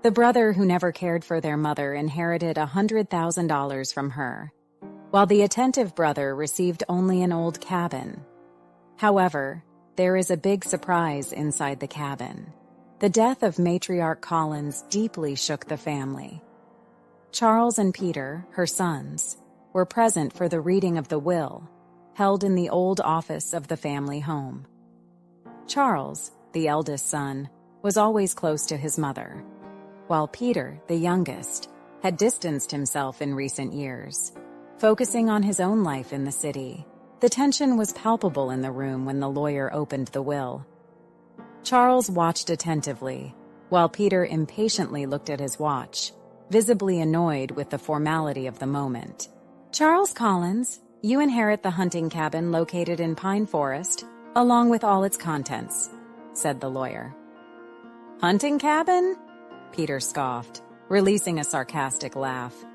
The brother who never cared for their mother inherited $100,000 from her, while the attentive brother received only an old cabin. However, there is a big surprise inside the cabin. The death of matriarch Collins deeply shook the family. Charles and Peter, her sons, were present for the reading of the will, held in the old office of the family home. Charles, the eldest son, was always close to his mother, while Peter, the youngest, had distanced himself in recent years, focusing on his own life in the city. The tension was palpable in the room when the lawyer opened the will. Charles watched attentively, while Peter impatiently looked at his watch, visibly annoyed with the formality of the moment. "Charles Collins, you inherit the hunting cabin located in Pine Forest, along with all its contents," said the lawyer. "Hunting cabin?" Peter scoffed, releasing a sarcastic laugh.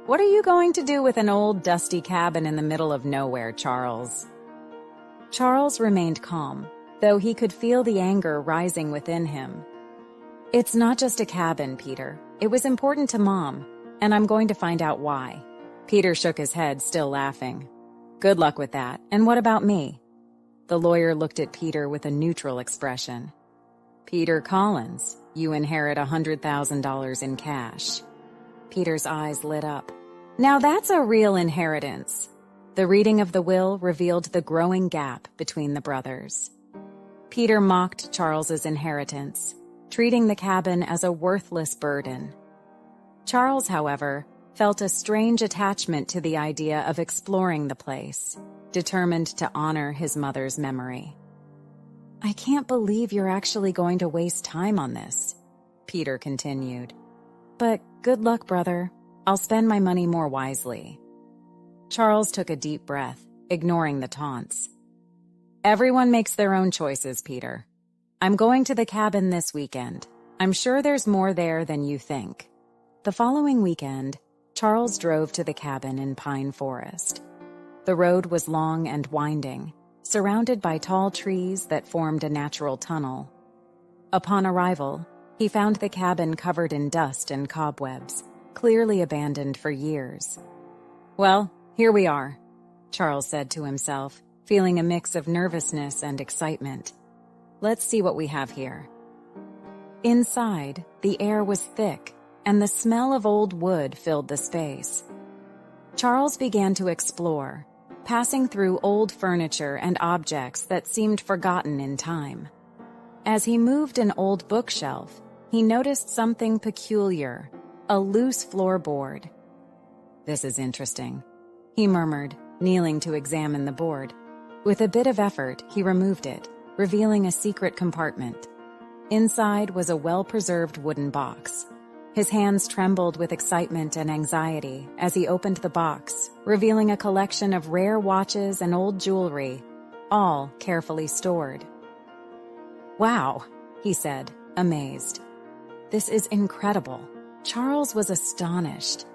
"What are you going to do with an old, dusty cabin in the middle of nowhere, Charles?" Charles remained calm, though he could feel the anger rising within him. "It's not just a cabin, Peter. It was important to Mom, and I'm going to find out why." Peter shook his head, still laughing. "Good luck with that. And what about me?" The lawyer looked at Peter with a neutral expression. "Peter Collins, you inherit $100,000 in cash." Peter's eyes lit up. "Now that's a real inheritance." The reading of the will revealed the growing gap between the brothers. Peter mocked Charles's inheritance, treating the cabin as a worthless burden. Charles, however, felt a strange attachment to the idea of exploring the place, determined to honor his mother's memory. "I can't believe you're actually going to waste time on this," Peter continued. "But good luck, brother. I'll spend my money more wisely." Charles took a deep breath, ignoring the taunts. "Everyone makes their own choices, Peter. I'm going to the cabin this weekend. I'm sure there's more there than you think." The following weekend, Charles drove to the cabin in Pine Forest. The road was long and winding, surrounded by tall trees that formed a natural tunnel. Upon arrival, he found the cabin covered in dust and cobwebs, clearly abandoned for years. "Well, here we are," Charles said to himself, feeling a mix of nervousness and excitement. "Let's see what we have here." Inside, the air was thick, and the smell of old wood filled the space. Charles began to explore, passing through old furniture and objects that seemed forgotten in time. As he moved an old bookshelf, he noticed something peculiar, a loose floorboard. "This is interesting," he murmured, kneeling to examine the board. With a bit of effort, he removed it, revealing a secret compartment. Inside was a well-preserved wooden box. His hands trembled with excitement and anxiety as he opened the box, revealing a collection of rare watches and old jewelry, all carefully stored. "Wow," he said, amazed. "This is incredible." Charles was astonished.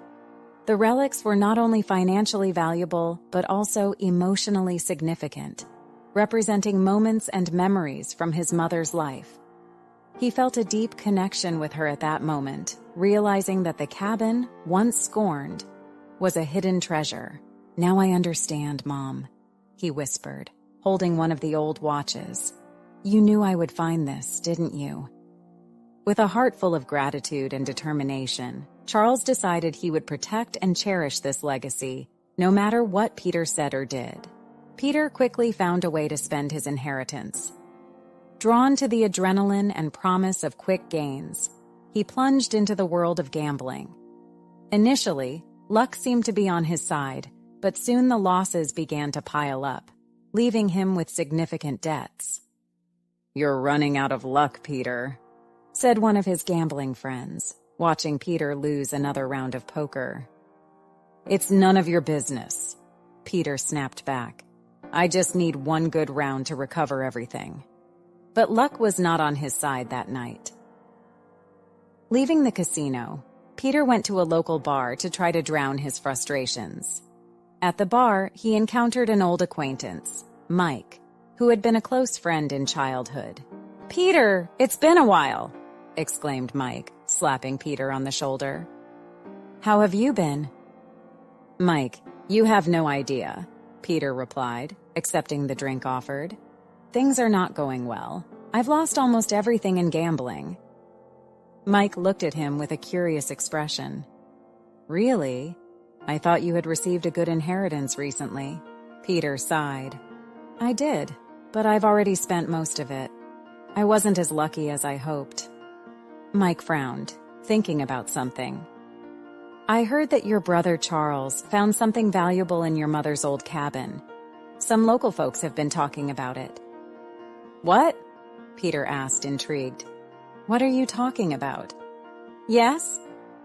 The relics were not only financially valuable, but also emotionally significant, representing moments and memories from his mother's life. He felt a deep connection with her at that moment, realizing that the cabin, once scorned, was a hidden treasure. "Now I understand, Mom," he whispered, holding one of the old watches. "You knew I would find this, didn't you?" With a heart full of gratitude and determination, Charles decided he would protect and cherish this legacy, no matter what Peter said or did. Peter quickly found a way to spend his inheritance. Drawn to the adrenaline and promise of quick gains, he plunged into the world of gambling. Initially, luck seemed to be on his side, but soon the losses began to pile up, leaving him with significant debts. "You're running out of luck, Peter," said one of his gambling friends, watching Peter lose another round of poker. "It's none of your business," Peter snapped back. "I just need one good round to recover everything." But luck was not on his side that night. Leaving the casino, Peter went to a local bar to try to drown his frustrations. At the bar, he encountered an old acquaintance, Mike, who had been a close friend in childhood. "Peter, it's been a while," exclaimed Mike, slapping Peter on the shoulder. "How have you been?" "Mike, you have no idea," Peter replied, accepting the drink offered. "Things are not going well. I've lost almost everything in gambling." Mike looked at him with a curious expression. "Really? I thought you had received a good inheritance recently." Peter sighed. "I did, but I've already spent most of it. I wasn't as lucky as I hoped." Mike frowned, thinking about something. "I heard that your brother Charles found something valuable in your mother's old cabin. Some local folks have been talking about it." "What?" Peter asked, intrigued. "What are you talking about?" "Yes,"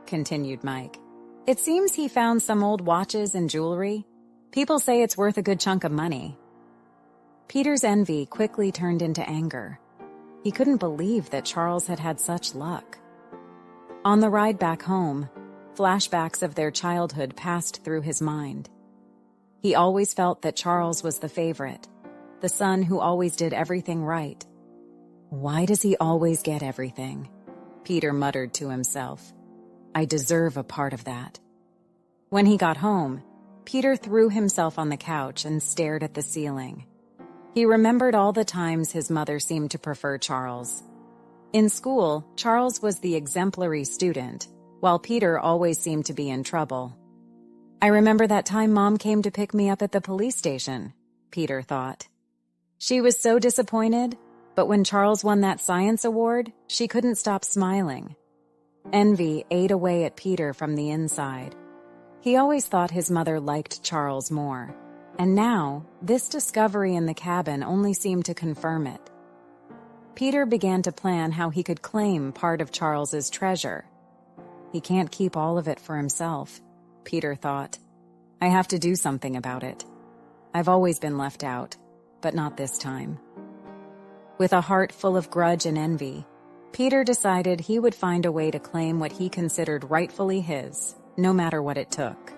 continued Mike. "It seems he found some old watches and jewelry. People say it's worth a good chunk of money." Peter's envy quickly turned into anger. He couldn't believe that Charles had had such luck. On the ride back home, flashbacks of their childhood passed through his mind. He always felt that Charles was the favorite, the son who always did everything right. "Why does he always get everything?" Peter muttered to himself. "I deserve a part of that." When he got home, Peter threw himself on the couch and stared at the ceiling. He remembered all the times his mother seemed to prefer Charles. In school, Charles was the exemplary student, while Peter always seemed to be in trouble. "I remember that time Mom came to pick me up at the police station," Peter thought. She was so disappointed, but when Charles won that science award, she couldn't stop smiling. Envy ate away at Peter from the inside. He always thought his mother liked Charles more, and now this discovery in the cabin only seemed to confirm it. Peter began to plan how he could claim part of Charles's treasure. He can't keep all of it for himself, Peter thought. I have to do something about it. I've always been left out, but not this time. With a heart full of grudge and envy, Peter decided he would find a way to claim what he considered rightfully his, no matter what it took.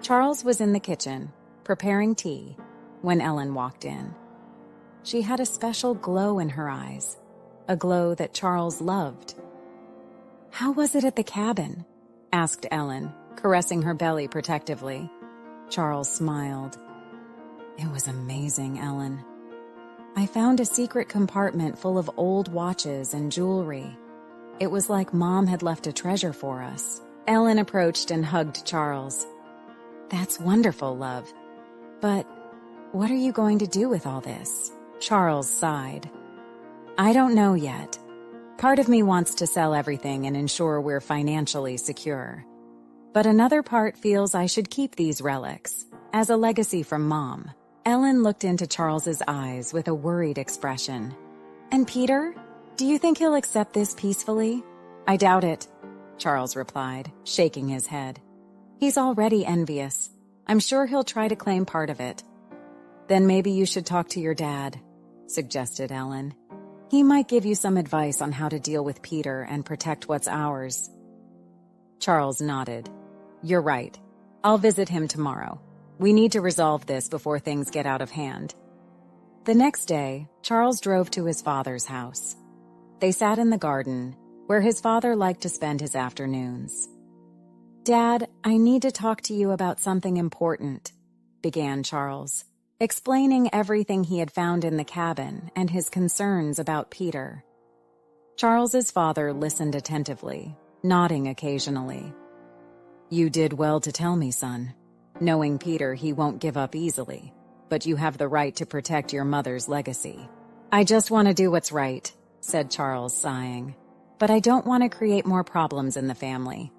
Charles was in the kitchen, preparing tea, when Ellen walked in. She had a special glow in her eyes, a glow that Charles loved. "How was it at the cabin?" asked Ellen, caressing her belly protectively. Charles smiled. "It was amazing, Ellen. I found a secret compartment full of old watches and jewelry. It was like Mom had left a treasure for us." Ellen approached and hugged Charles. "That's wonderful, love. But what are you going to do with all this?" Charles sighed. "I don't know yet. Part of me wants to sell everything and ensure we're financially secure. But another part feels I should keep these relics, as a legacy from Mom." Ellen looked into Charles's eyes with a worried expression. "And Peter? Do you think he'll accept this peacefully?" "I doubt it," Charles replied, shaking his head. "He's already envious. I'm sure he'll try to claim part of it." "Then maybe you should talk to your dad," suggested Ellen. "He might give you some advice on how to deal with Peter and protect what's ours." Charles nodded. "You're right. I'll visit him tomorrow. We need to resolve this before things get out of hand." The next day, Charles drove to his father's house. They sat in the garden, where his father liked to spend his afternoons. "Dad, I need to talk to you about something important," began Charles, explaining everything he had found in the cabin and his concerns about Peter. Charles's father listened attentively, nodding occasionally. "You did well to tell me, son. Knowing Peter, he won't give up easily, but you have the right to protect your mother's legacy." "I just want to do what's right," said Charles, sighing. "But I don't want to create more problems in the family."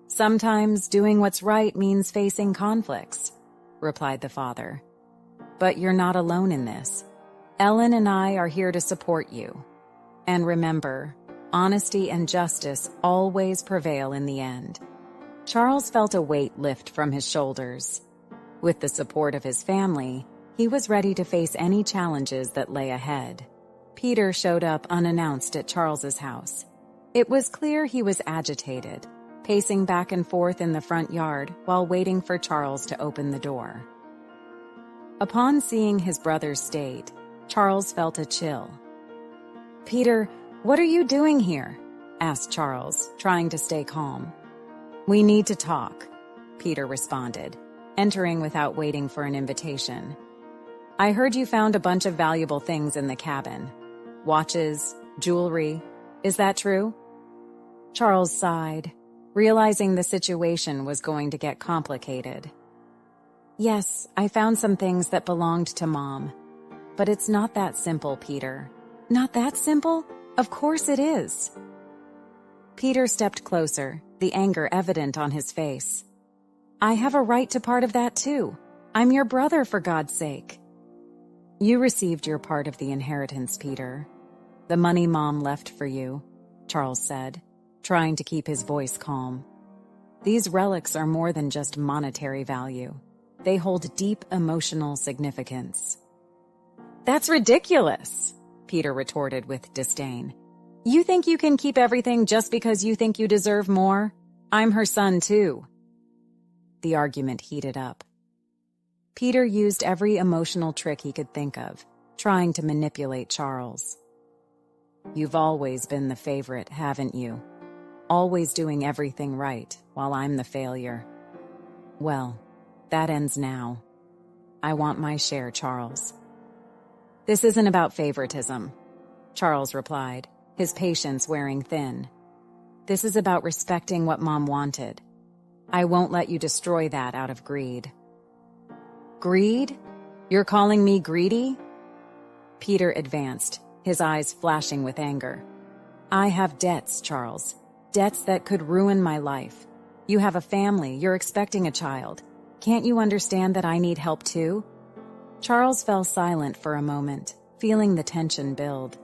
"Sometimes doing what's right means facing conflicts," replied the father. "But you're not alone in this. Ellen and I are here to support you. And remember, honesty and justice always prevail in the end." Charles felt a weight lift from his shoulders. With the support of his family, he was ready to face any challenges that lay ahead. Peter showed up unannounced at Charles's house. It was clear he was agitated, pacing back and forth in the front yard while waiting for Charles to open the door. Upon seeing his brother's state, Charles felt a chill. "Peter, what are you doing here?" asked Charles, trying to stay calm. "We need to talk," Peter responded, entering without waiting for an invitation. "I heard you found a bunch of valuable things in the cabin. Watches, jewelry. Is that true?" Charles sighed, realizing the situation was going to get complicated. "Yes, I found some things that belonged to Mom. But it's not that simple, Peter." "Not that simple? Of course it is." Peter stepped closer, the anger evident on his face. "I have a right to part of that too. I'm your brother, for God's sake." "You received your part of the inheritance, Peter. The money Mom left for you," Charles said, trying to keep his voice calm. "These relics are more than just monetary value. They hold deep emotional significance." "That's ridiculous," Peter retorted with disdain. "You think you can keep everything just because you think you deserve more? I'm her son, too." The argument heated up. Peter used every emotional trick he could think of, trying to manipulate Charles. "You've always been the favorite, haven't you? Always doing everything right, while I'm the failure. Well, that ends now. I want my share, Charles." "This isn't about favoritism," Charles replied, his patience wearing thin. "This is about respecting what Mom wanted. I won't let you destroy that out of greed." "Greed? You're calling me greedy?" Peter advanced, his eyes flashing with anger. "I have debts, Charles. Debts that could ruin my life. You have a family, you're expecting a child. Can't you understand that I need help too?" Charles fell silent for a moment, feeling the tension build.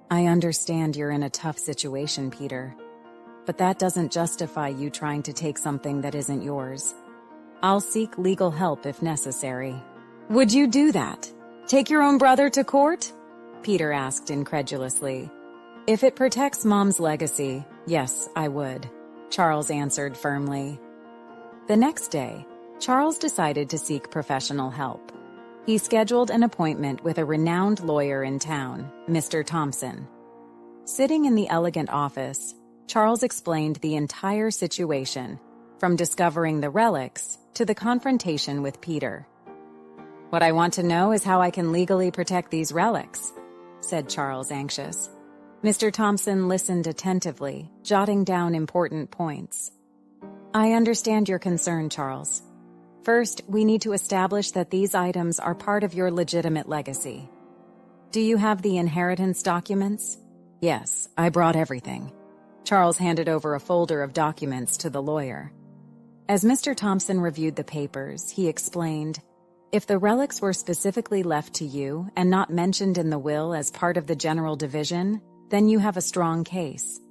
"I understand you're in a tough situation, Peter. But that doesn't justify you trying to take something that isn't yours. I'll seek legal help if necessary." "Would you do that? Take your own brother to court?" Peter asked incredulously. "If it protects Mom's legacy, yes, I would," Charles answered firmly. The next day, Charles decided to seek professional help. He scheduled an appointment with a renowned lawyer in town, Mr. Thompson. Sitting in the elegant office, Charles explained the entire situation, from discovering the relics to the confrontation with Peter. "What I want to know is how I can legally protect these relics," said Charles, anxious. Mr. Thompson listened attentively, jotting down important points. "I understand your concern, Charles. First, we need to establish that these items are part of your legitimate legacy. Do you have the inheritance documents?" "Yes, I brought everything." Charles handed over a folder of documents to the lawyer. As Mr. Thompson reviewed the papers, he explained, "If the relics were specifically left to you and not mentioned in the will as part of the general division, then you have a strong case.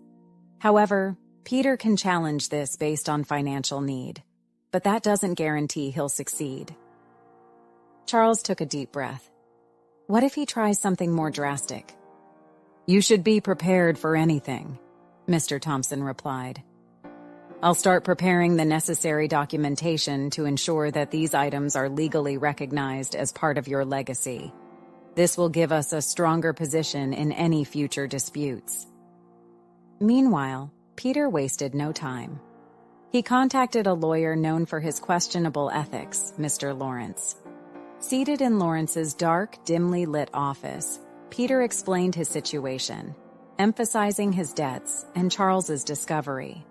However, Peter can challenge this based on financial need, but that doesn't guarantee he'll succeed." Charles took a deep breath. What if he tries something more drastic? "You should be prepared for anything," Mr. Thompson replied. "I'll start preparing the necessary documentation to ensure that these items are legally recognized as part of your legacy. This will give us a stronger position in any future disputes." Meanwhile, Peter wasted no time. He contacted a lawyer known for his questionable ethics, Mr. Lawrence. Seated in Lawrence's dark, dimly lit office, Peter explained his situation, emphasizing his debts and Charles's discovery.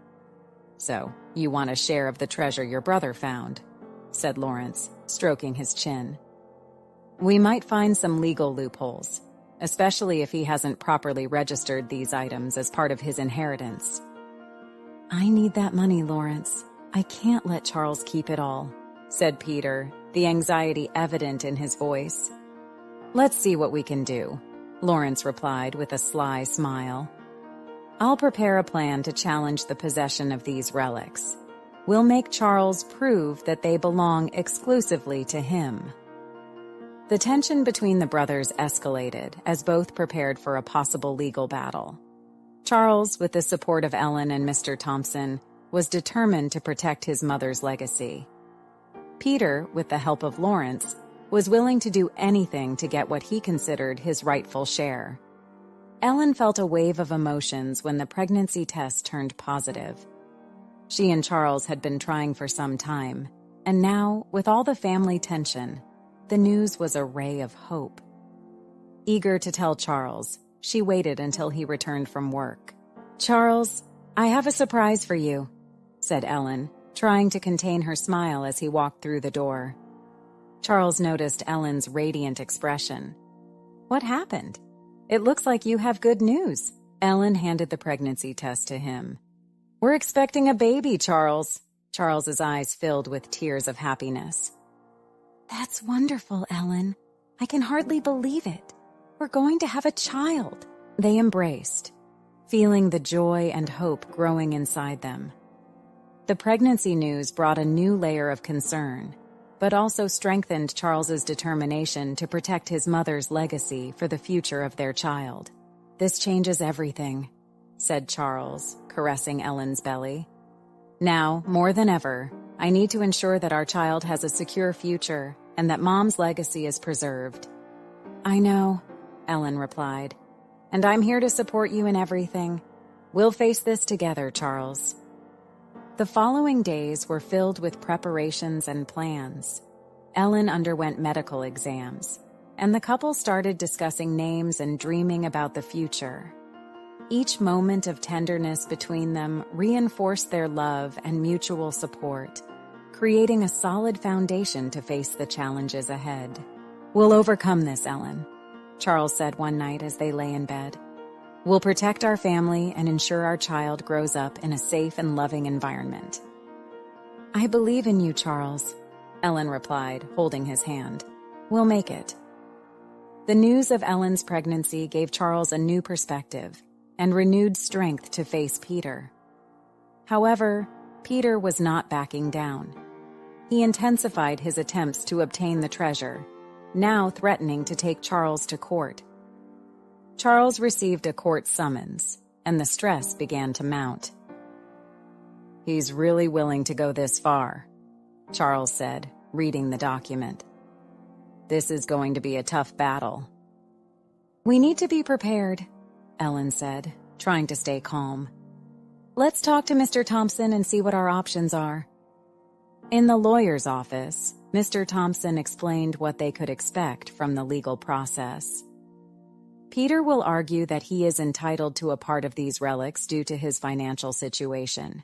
"So, you want a share of the treasure your brother found," said Lawrence, stroking his chin. "We might find some legal loopholes, especially if he hasn't properly registered these items as part of his inheritance." "I need that money, Lawrence. I can't let Charles keep it all," said Peter, the anxiety evident in his voice. "Let's see what we can do," Lawrence replied with a sly smile. "I'll prepare a plan to challenge the possession of these relics. We'll make Charles prove that they belong exclusively to him." The tension between the brothers escalated as both prepared for a possible legal battle. Charles, with the support of Ellen and Mr. Thompson, was determined to protect his mother's legacy. Peter, with the help of Lawrence, was willing to do anything to get what he considered his rightful share. Ellen felt a wave of emotions when the pregnancy test turned positive. She and Charles had been trying for some time, and now, with all the family tension, the news was a ray of hope. Eager to tell Charles, she waited until he returned from work. "Charles, I have a surprise for you," said Ellen, trying to contain her smile as he walked through the door. Charles noticed Ellen's radiant expression. "What happened? It looks like you have good news." Ellen handed the pregnancy test to him. "We're expecting a baby, Charles." Charles's eyes filled with tears of happiness. "That's wonderful, Ellen. I can hardly believe it. We're going to have a child." They embraced, feeling the joy and hope growing inside them. The pregnancy news brought a new layer of concern, but also strengthened Charles's determination to protect his mother's legacy for the future of their child. "This changes everything," said Charles, caressing Ellen's belly. "Now, more than ever, I need to ensure that our child has a secure future and that Mom's legacy is preserved." "I know," Ellen replied, "and I'm here to support you in everything. We'll face this together, Charles." The following days were filled with preparations and plans. Ellen underwent medical exams, and the couple started discussing names and dreaming about the future. Each moment of tenderness between them reinforced their love and mutual support, creating a solid foundation to face the challenges ahead. "We'll overcome this, Ellen," Charles said one night as they lay in bed. "We'll protect our family and ensure our child grows up in a safe and loving environment." "I believe in you, Charles," Ellen replied, holding his hand. "We'll make it." The news of Ellen's pregnancy gave Charles a new perspective and renewed strength to face Peter. However, Peter was not backing down. He intensified his attempts to obtain the treasure, now threatening to take Charles to court. Charles received a court summons, and the stress began to mount. "He's really willing to go this far," Charles said, reading the document. "This is going to be a tough battle." "We need to be prepared," Ellen said, trying to stay calm. "Let's talk to Mr. Thompson and see what our options are." In the lawyer's office, Mr. Thompson explained what they could expect from the legal process. Peter will argue that he is entitled to a part of these relics due to his financial situation.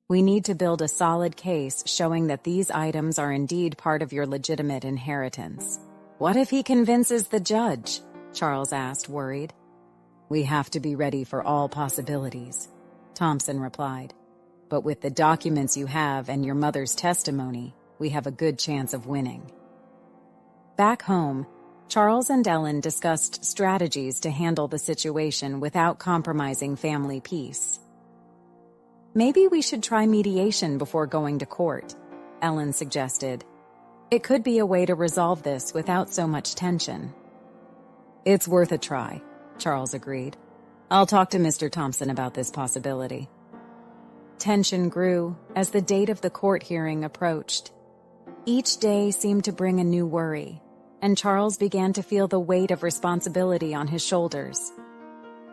"We need to build a solid case showing that these items are indeed part of your legitimate inheritance." "What if he convinces the judge?" Charles asked, worried. "We have to be ready for all possibilities," Thompson replied. "But with the documents you have and your mother's testimony, we have a good chance of winning." Back home, Charles and Ellen discussed strategies to handle the situation without compromising family peace. "Maybe we should try mediation before going to court," Ellen suggested. "It could be a way to resolve this without so much tension." "It's worth a try," Charles agreed. "I'll talk to Mr. Thompson about this possibility." Tension grew as the date of the court hearing approached. Each day seemed to bring a new worry, and Charles began to feel the weight of responsibility on his shoulders.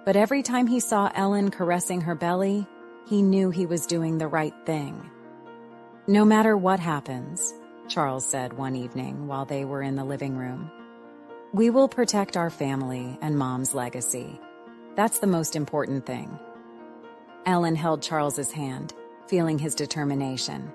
But every time he saw Ellen caressing her belly, he knew he was doing the right thing. "No matter what happens," Charles said one evening while they were in the living room, "we will protect our family and Mom's legacy. That's the most important thing." Ellen held Charles's hand, feeling his determination.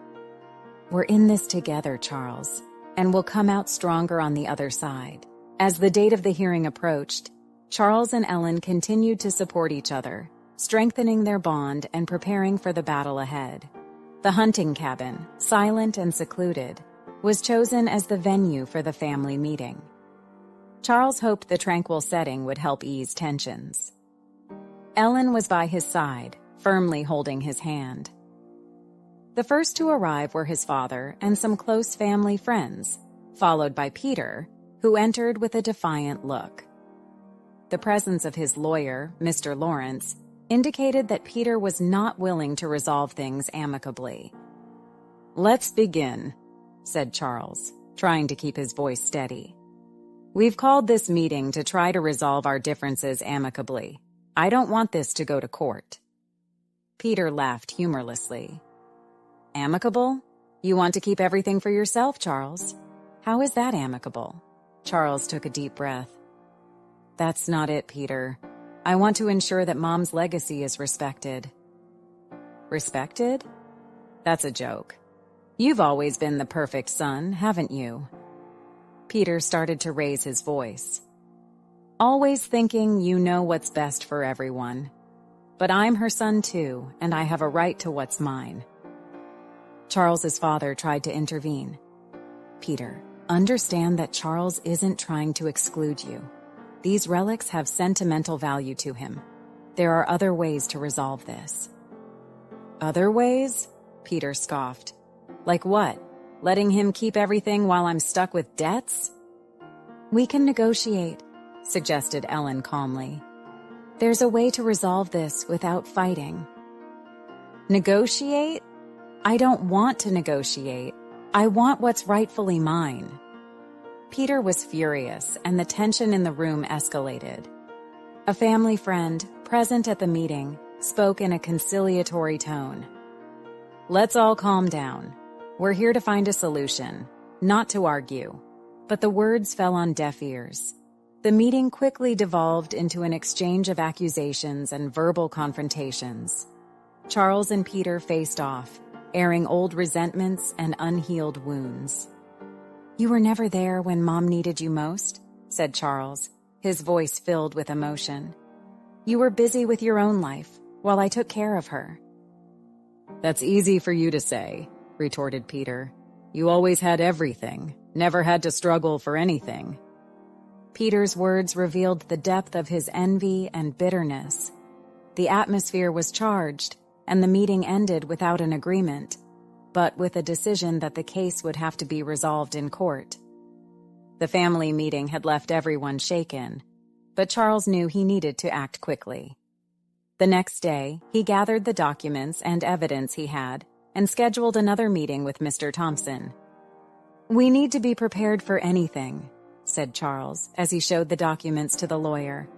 "We're in this together, Charles, and we'll come out stronger on the other side." As the date of the hearing approached, Charles and Ellen continued to support each other, strengthening their bond and preparing for the battle ahead. The hunting cabin, silent and secluded, was chosen as the venue for the family meeting. Charles hoped the tranquil setting would help ease tensions. Ellen was by his side, firmly holding his hand. The first to arrive were his father and some close family friends, followed by Peter, who entered with a defiant look. The presence of his lawyer, Mr. Lawrence, indicated that Peter was not willing to resolve things amicably. "Let's begin," said Charles, trying to keep his voice steady. "We've called this meeting to try to resolve our differences amicably. I don't want this to go to court." Peter laughed humorlessly. "Amicable? You want to keep everything for yourself, Charles. How is that amicable?" Charles took a deep breath. "That's not it, Peter. I want to ensure that Mom's legacy is respected." "Respected? That's a joke. You've always been the perfect son, haven't you?" Peter started to raise his voice. "Always thinking you know what's best for everyone. But I'm her son too, and I have a right to what's mine." Charles's father tried to intervene. "Peter, understand that Charles isn't trying to exclude you. These relics have sentimental value to him. There are other ways to resolve this." "Other ways?" Peter scoffed. "Like what? Letting him keep everything while I'm stuck with debts?" "We can negotiate," suggested Ellen calmly. "There's a way to resolve this without fighting." "Negotiate? I don't want to negotiate. I want what's rightfully mine." Peter was furious, and the tension in the room escalated. A family friend, present at the meeting, spoke in a conciliatory tone. "Let's all calm down. We're here to find a solution, not to argue." But the words fell on deaf ears. The meeting quickly devolved into an exchange of accusations and verbal confrontations. Charles and Peter faced off, airing old resentments and unhealed wounds. "You were never there when Mom needed you most," said Charles, his voice filled with emotion. "You were busy with your own life, while I took care of her." "That's easy for you to say," retorted Peter. "You always had everything, never had to struggle for anything." Peter's words revealed the depth of his envy and bitterness. The atmosphere was charged, and the meeting ended without an agreement, but with a decision that the case would have to be resolved in court. The family meeting had left everyone shaken, but Charles knew he needed to act quickly. The next day, he gathered the documents and evidence he had and scheduled another meeting with Mr. Thompson. "We need to be prepared for anything," said Charles as he showed the documents to the lawyer.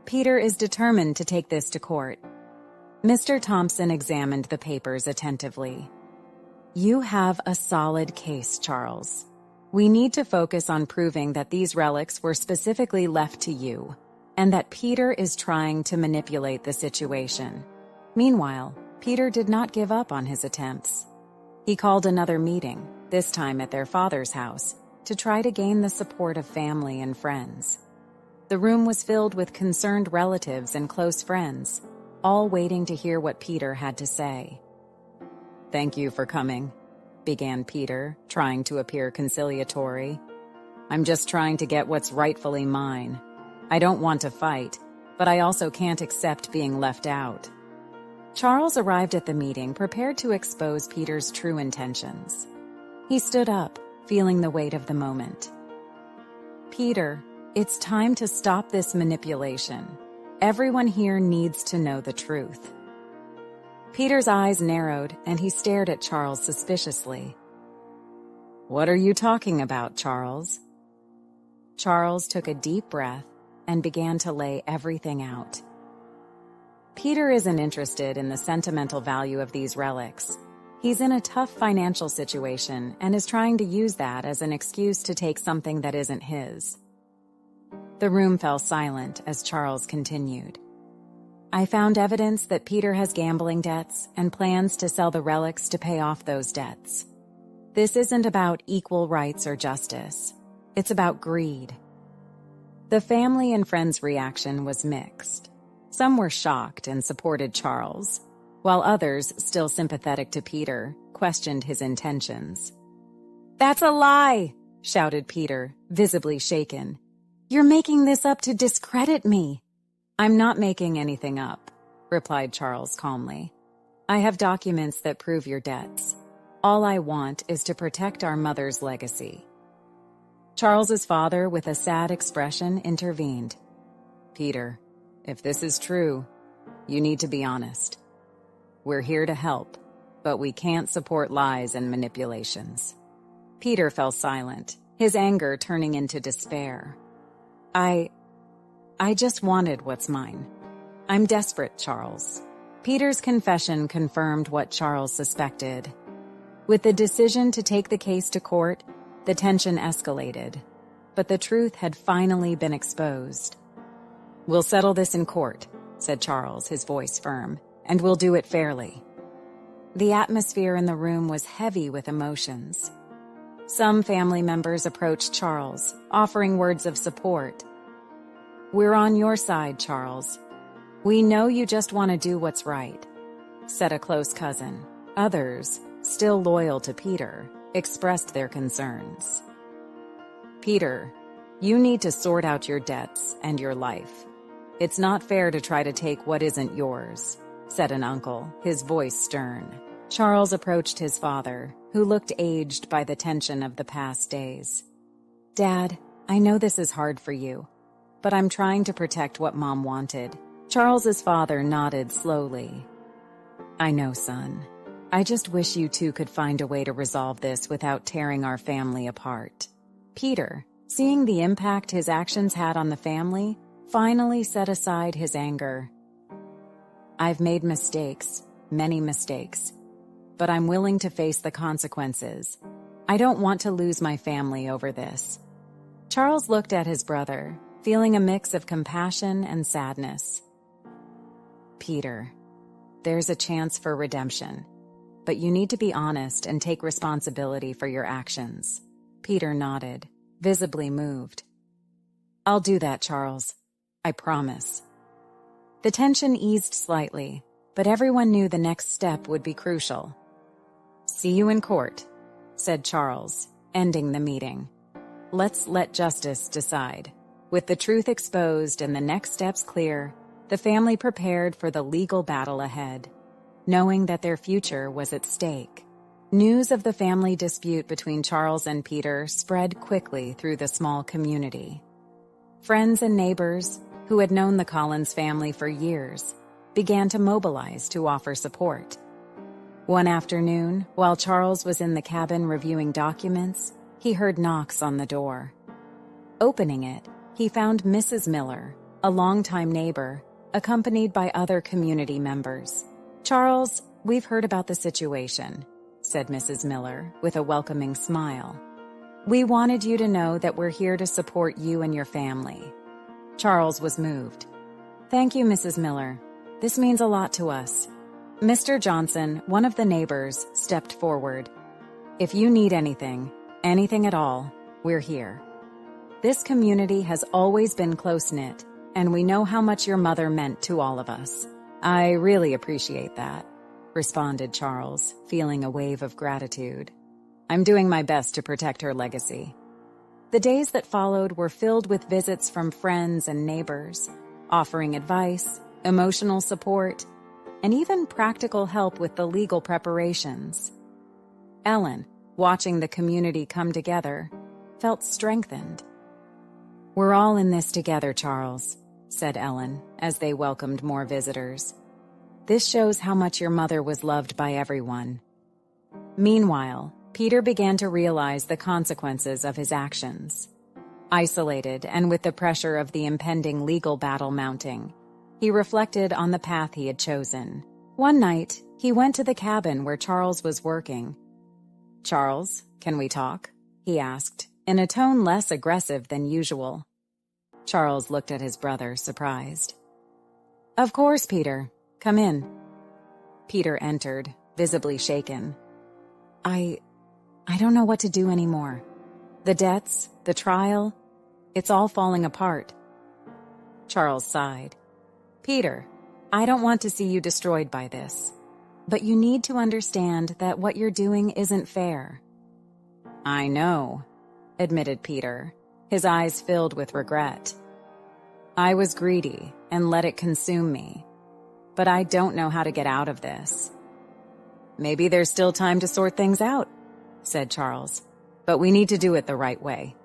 "Peter is determined to take this to court." Mr. Thompson examined the papers attentively. "You have a solid case, Charles. We need to focus on proving that these relics were specifically left to you, and that Peter is trying to manipulate the situation." Meanwhile, Peter did not give up on his attempts. He called another meeting, this time at their father's house, to try to gain the support of family and friends. The room was filled with concerned relatives and close friends, all waiting to hear what Peter had to say. "Thank you for coming," began Peter, trying to appear conciliatory. "I'm just trying to get what's rightfully mine. I don't want to fight, but I also can't accept being left out." Charles arrived at the meeting prepared to expose Peter's true intentions. He stood up, feeling the weight of the moment. "Peter, it's time to stop this manipulation. Everyone here needs to know the truth." Peter's eyes narrowed, and he stared at Charles suspiciously. "What are you talking about, Charles?" Charles took a deep breath and began to lay everything out. "Peter isn't interested in the sentimental value of these relics. He's in a tough financial situation and is trying to use that as an excuse to take something that isn't his." The room fell silent as Charles continued. "I found evidence that Peter has gambling debts and plans to sell the relics to pay off those debts. This isn't about equal rights or justice. It's about greed." The family and friends' reaction was mixed. Some were shocked and supported Charles, while others, still sympathetic to Peter, questioned his intentions. "That's a lie!" shouted Peter, visibly shaken. "You're making this up to discredit me." "I'm not making anything up," replied Charles calmly. "I have documents that prove your debts. All I want is to protect our mother's legacy." Charles's father, with a sad expression, intervened. "Peter, if this is true, you need to be honest. We're here to help, but we can't support lies and manipulations." Peter fell silent, his anger turning into despair. I just wanted what's mine. I'm desperate, Charles. Peter's confession confirmed what Charles suspected. With the decision to take the case to court, the tension escalated. But the truth had finally been exposed. "We'll settle this in court," said Charles, his voice firm, "and we'll do it fairly." The atmosphere in the room was heavy with emotions. Some family members approached Charles, offering words of support. "We're on your side, Charles. We know you just want to do what's right," said a close cousin. Others, still loyal to Peter, expressed their concerns. "Peter, you need to sort out your debts and your life. It's not fair to try to take what isn't yours," said an uncle, his voice stern. Charles approached his father, who looked aged by the tension of the past days. "Dad, I know this is hard for you, but I'm trying to protect what Mom wanted." Charles's father nodded slowly. "I know, son. I just wish you two could find a way to resolve this without tearing our family apart." Peter, seeing the impact his actions had on the family, finally set aside his anger. "I've made mistakes, many mistakes, but I'm willing to face the consequences. I don't want to lose my family over this." Charles looked at his brother, feeling a mix of compassion and sadness. "Peter, there's a chance for redemption, but you need to be honest and take responsibility for your actions." Peter nodded, visibly moved. "I'll do that, Charles. I promise." The tension eased slightly, but everyone knew the next step would be crucial. "See you in court," said Charles, ending the meeting. "Let's let justice decide." With the truth exposed and the next steps clear, the family prepared for the legal battle ahead, knowing that their future was at stake. News of the family dispute between Charles and Peter spread quickly through the small community. Friends and neighbors, who had known the Collins family for years, began to mobilize to offer support. One afternoon, while Charles was in the cabin reviewing documents, he heard knocks on the door. Opening it, he found Mrs. Miller, a longtime neighbor, accompanied by other community members. "Charles, we've heard about the situation," said Mrs. Miller with a welcoming smile. "We wanted you to know that we're here to support you and your family." Charles was moved. "Thank you, Mrs. Miller. This means a lot to us." Mr. Johnson, one of the neighbors, stepped forward. "If you need anything at all, we're here. This community has always been close-knit, and we know how much your mother meant to all of us." "I really appreciate that," responded Charles, feeling a wave of gratitude. "I'm doing my best to protect her legacy." The days that followed were filled with visits from friends and neighbors, offering advice, emotional support, and even practical help with the legal preparations. Ellen, watching the community come together, felt strengthened. "We're all in this together, Charles," said Ellen, as they welcomed more visitors. "This shows how much your mother was loved by everyone." Meanwhile, Peter began to realize the consequences of his actions. Isolated and with the pressure of the impending legal battle mounting, he reflected on the path he had chosen. One night, he went to the cabin where Charles was working. "Charles, can we talk?" he asked, in a tone less aggressive than usual. Charles looked at his brother, surprised. "Of course, Peter. Come in." Peter entered, visibly shaken. I don't know what to do anymore. The debts, the trial, it's all falling apart." Charles sighed. "Peter, I don't want to see you destroyed by this, but you need to understand that what you're doing isn't fair." "I know," admitted Peter, his eyes filled with regret. "I was greedy and let it consume me, but I don't know how to get out of this." "Maybe there's still time to sort things out," said Charles, "but we need to do it the right way."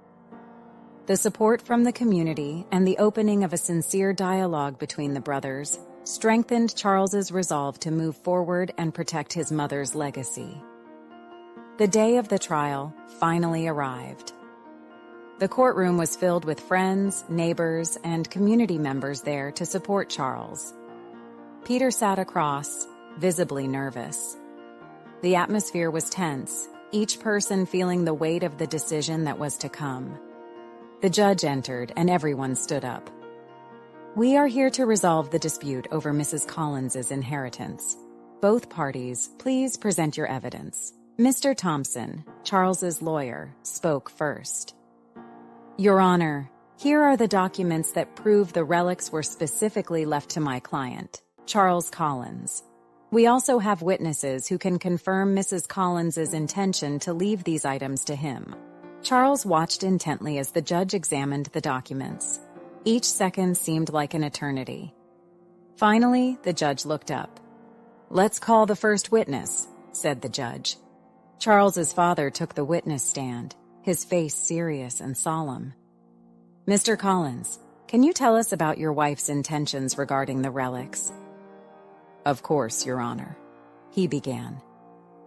The support from the community and the opening of a sincere dialogue between the brothers strengthened Charles's resolve to move forward and protect his mother's legacy. The day of the trial finally arrived. The courtroom was filled with friends, neighbors, and community members there to support Charles. Peter sat across, visibly nervous. The atmosphere was tense, each person feeling the weight of the decision that was to come. The judge entered, and everyone stood up. "We are here to resolve the dispute over Mrs. Collins's inheritance. Both parties, please present your evidence." Mr. Thompson, Charles's lawyer, spoke first. "Your Honor, here are the documents that prove the relics were specifically left to my client, Charles Collins. We also have witnesses who can confirm Mrs. Collins's intention to leave these items to him." Charles watched intently as the judge examined the documents. Each second seemed like an eternity. Finally, the judge looked up. "Let's call the first witness," said the judge. Charles's father took the witness stand, his face serious and solemn. "Mr. Collins, can you tell us about your wife's intentions regarding the relics?" "Of course, Your Honor," he began.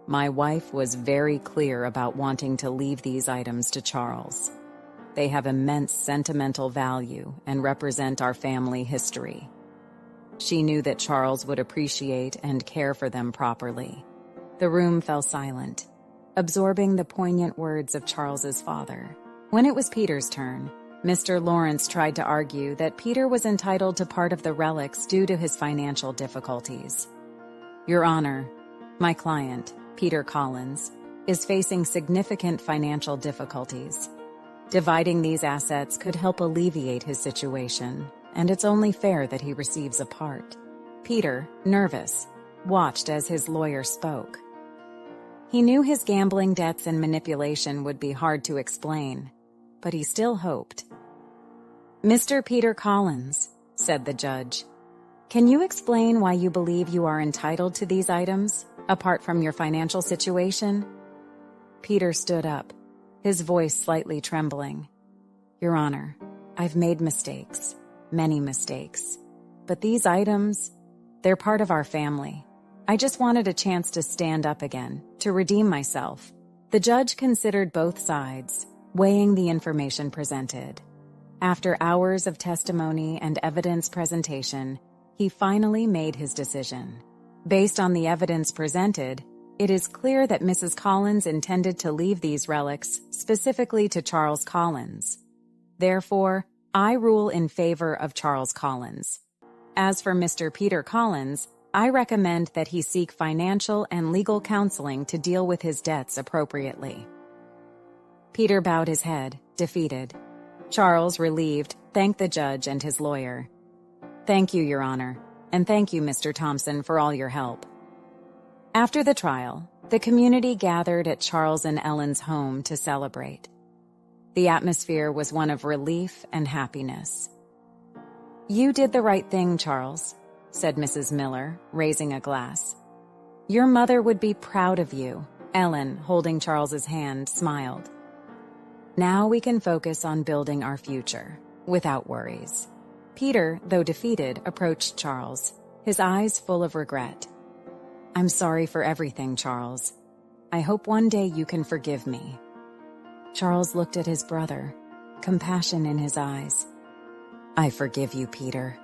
"My wife was very clear about wanting to leave these items to Charles. They have immense sentimental value and represent our family history. She knew that Charles would appreciate and care for them properly." The room fell silent, absorbing the poignant words of Charles's father. When it was Peter's turn, Mr. Lawrence tried to argue that Peter was entitled to part of the relics due to his financial difficulties. "Your Honor, my client, Peter Collins, is facing significant financial difficulties. Dividing these assets could help alleviate his situation, and it's only fair that he receives a part." Peter, nervous, watched as his lawyer spoke. He knew his gambling debts and manipulation would be hard to explain, but he still hoped. "Mr. Peter Collins," said the judge, "can you explain why you believe you are entitled to these items, apart from your financial situation?" Peter stood up, his voice slightly trembling. "Your Honor, I've made mistakes, many mistakes. But these items, they're part of our family. I just wanted a chance to stand up again, to redeem myself." The judge considered both sides, weighing the information presented. After hours of testimony and evidence presentation, he finally made his decision. Based on the evidence presented, it is clear that Mrs. Collins intended to leave these relics specifically to Charles Collins. Therefore, I rule in favor of Charles Collins. As for Mr. Peter Collins, I recommend that he seek financial and legal counseling to deal with his debts appropriately. Peter bowed his head, defeated. Charles, relieved, thanked the judge and his lawyer. "Thank you, Your Honor, and thank you, Mr. Thompson, for all your help." After the trial, the community gathered at Charles and Ellen's home to celebrate. The atmosphere was one of relief and happiness. "You did the right thing, Charles," said Mrs. Miller, raising a glass. "Your mother would be proud of you." Ellen, holding Charles's hand, smiled. "Now we can focus on building our future, without worries." Peter, though defeated, approached Charles, his eyes full of regret. "I'm sorry for everything, Charles. I hope one day you can forgive me." Charles looked at his brother, compassion in his eyes. "I forgive you, Peter.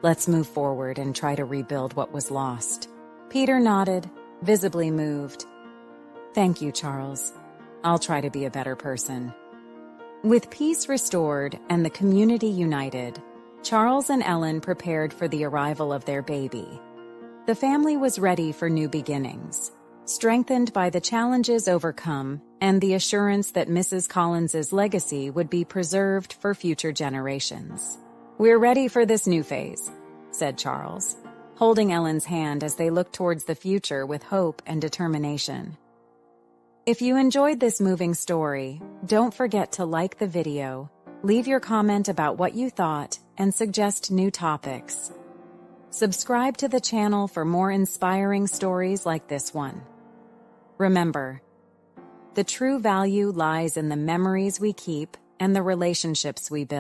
Let's move forward and try to rebuild what was lost." Peter nodded, visibly moved. "Thank you, Charles. I'll try to be a better person." With peace restored and the community united, Charles and Ellen prepared for the arrival of their baby. The family was ready for new beginnings, strengthened by the challenges overcome and the assurance that Mrs. Collins's legacy would be preserved for future generations. "We're ready for this new phase," said Charles, holding Ellen's hand as they looked towards the future with hope and determination. If you enjoyed this moving story, don't forget to like the video, leave your comment about what you thought, and suggest new topics. Subscribe to the channel for more inspiring stories like this one. Remember, the true value lies in the memories we keep and the relationships we build.